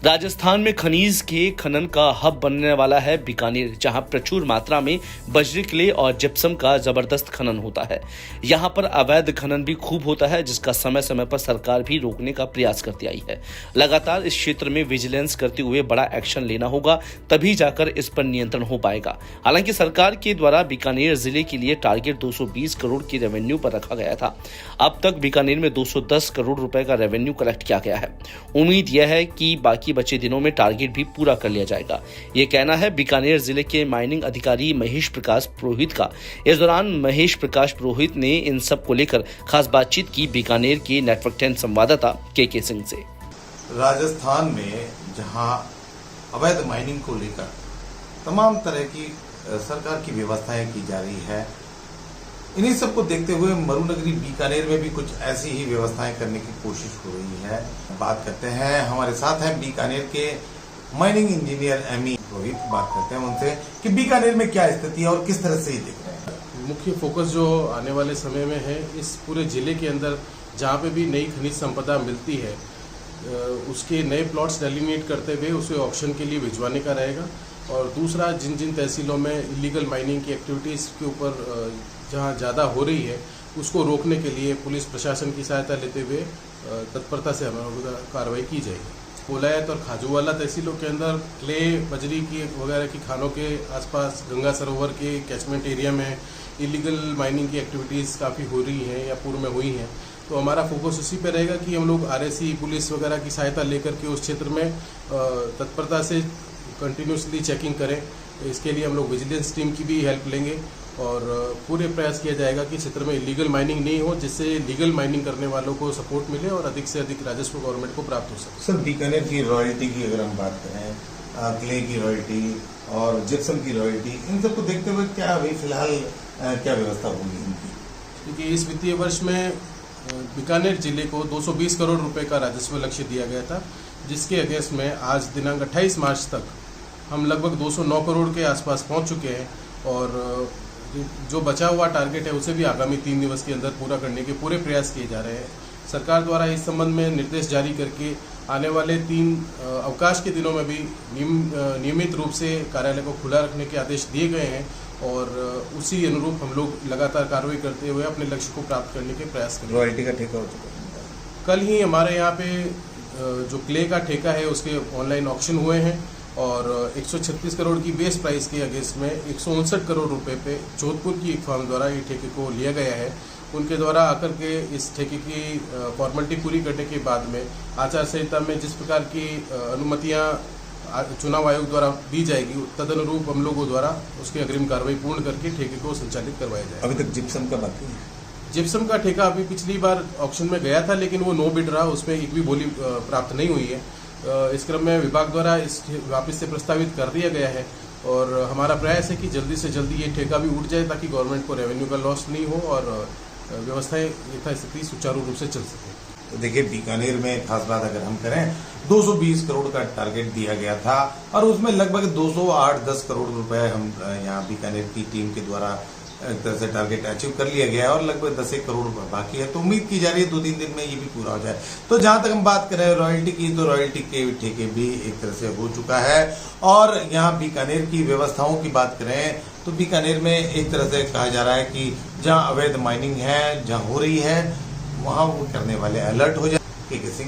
राजस्थान में खनिज के खनन का हब बनने वाला है बीकानेर, जहां प्रचुर मात्रा में बजरी क्ले और जिप्सम का जबरदस्त खनन होता है। यहां पर अवैध खनन भी खूब होता है, जिसका समय समय पर सरकार भी रोकने का प्रयास करती आई है। लगातार इस क्षेत्र में विजिलेंस करते हुए बड़ा एक्शन लेना होगा, तभी जाकर इस पर नियंत्रण हो पाएगा। हालांकि सरकार के द्वारा बीकानेर जिले के लिए टारगेट 220 करोड़ की रेवेन्यू पर रखा गया था। अब तक बीकानेर में 210 करोड़ रुपए का रेवेन्यू कलेक्ट किया गया है। उम्मीद यह है कि बाकी बचे दिनों में टारगेट भी पूरा कर लिया जाएगा। ये कहना है बीकानेर जिले के माइनिंग अधिकारी महेश प्रकाश पुरोहित का। इस दौरान महेश प्रकाश पुरोहित ने इन सब को लेकर खास बातचीत की बीकानेर के नेटवर्क 10 संवाददाता के सिंह से। राजस्थान में जहां अवैध माइनिंग को लेकर तमाम तरह की सरकार की व्यवस्थाएं की जा रही है, इन्हीं सबको देखते हुए मरुनगरी बीकानेर में भी कुछ ऐसी ही व्यवस्थाएं करने की कोशिश हो रही है। बात करते हैं, हमारे साथ हैं बीकानेर के माइनिंग इंजीनियर एमई रोहित। बात करते हैं उनसे कि बीकानेर में क्या स्थिति है और किस तरह से ही देख रहे हैं। मुख्य फोकस जो आने वाले समय में है, इस पूरे जिले के अंदर जहाँ पे भी नई खनिज संपदा मिलती है उसके नए प्लॉट्स डेलिनेट करते हुए उसे ऑक्शन के लिए भिजवाने का रहेगा। और दूसरा, जिन जिन तहसीलों में इलीगल माइनिंग की एक्टिविटीज़ के ऊपर जहाँ ज़्यादा हो रही है उसको रोकने के लिए पुलिस प्रशासन की सहायता लेते हुए तत्परता से हमारी कार्रवाई की जाएगी। कोलायत और खाजूवाला तहसीलों के अंदर क्ले बजरी की वगैरह की खानों के आसपास गंगा सरोवर के कैचमेंट एरिया में इलीगल माइनिंग की एक्टिविटीज़ काफ़ी हो रही हैं या पूर्व में हुई हैं। तो हमारा फोकस उसी पे रहेगा कि हम लोग आरएसी पुलिस वगैरह की सहायता लेकर के उस क्षेत्र में तत्परता से कंटिन्यूसली चेकिंग करें। इसके लिए हम लोग विजिलेंस टीम की भी हेल्प लेंगे और पूरे प्रयास किया जाएगा कि क्षेत्र में इलीगल माइनिंग नहीं हो, जिससे लीगल माइनिंग करने वालों को सपोर्ट मिले और अधिक से अधिक राजस्व गवर्नमेंट को प्राप्त हो सके। सर, बीकानेर की रॉयल्टी की अगर हम बात करें, क्ले की रॉयल्टी और जिप्सम की रॉयल्टी, इन सबको देखते हुए क्या अभी फिलहाल क्या व्यवस्था होगी इनकी? क्योंकि इस वित्तीय वर्ष में बीकानेर जिले को 220 करोड़ रुपए का राजस्व लक्ष्य दिया गया था, जिसके अगेंस्ट में आज दिनांक 28 मार्च तक हम लगभग 209 करोड़ के आसपास पहुंच चुके हैं और जो बचा हुआ टारगेट है उसे भी आगामी 3 दिवस के अंदर पूरा करने के पूरे प्रयास किए जा रहे हैं। सरकार द्वारा इस संबंध में निर्देश जारी करके आने वाले 3 अवकाश के दिनों में भी नियमित रूप से कार्यालय को खुला रखने के आदेश दिए गए हैं और उसी अनुरूप हम लोग लगातार कार्रवाई करते हुए अपने लक्ष्य को प्राप्त करने के प्रयास करेंगे। रॉयल्टी का ठेका हो चुका है? कल ही हमारे यहाँ पे जो क्ले का ठेका है उसके ऑनलाइन ऑक्शन हुए हैं और 136 करोड़ की बेस प्राइस के अगेंस्ट में 159 करोड़ रुपए पे जोधपुर की एक फर्म द्वारा ये ठेके को लिया गया है। उनके द्वारा आकर के इस ठेके की फॉर्मेलिटी पूरी करने के बाद में आचार संहिता में जिस प्रकार की अनुमतियां चुनाव आयोग द्वारा दी जाएगी, तदनुरूप हम लोगों द्वारा उसकी अग्रिम कार्रवाई पूर्ण करके ठेके को संचालित करवाया जाएगा। अभी तक जिप्सम का बाकी है? जिप्सम का ठेका अभी पिछली बार ऑक्शन में गया था, लेकिन वो नो बिड रहा, उसमें एक भी बोली प्राप्त नहीं हुई है। इस क्रम में विभाग द्वारा इस वापस से प्रस्तावित कर दिया गया है और हमारा प्रयास है कि जल्दी से जल्दी ये ठेका भी उठ जाए ताकि गवर्नमेंट को रेवेन्यू का लॉस नहीं हो और व्यवस्थाएं यथास्थिति सुचारू रूप से चल सके। तो देखिए, बीकानेर में खास बात अगर हम करें, 220 करोड़ का टारगेट दिया गया था और उसमें लगभग 208-10 करोड़ रुपए हम यहाँ बीकानेर की टीम के द्वारा एक तरह से टारगेट अचीव कर लिया गया है और लगभग 10 करोड़ बाकी है। तो उम्मीद की जा रही है 2-3 दिन में ये भी पूरा हो जाए। तो जहां तक हम बात करें रॉयल्टी की, तो रॉयल्टी के ठेके भी एक तरह से हो चुका है। और यहाँ बीकानेर की व्यवस्थाओं की बात करें तो बीकानेर में एक तरह से कहा जा रहा है कि जहाँ अवैध माइनिंग है, जहाँ हो रही है, वहाँ वो करने वाले अलर्ट हो जाए। के सिंह।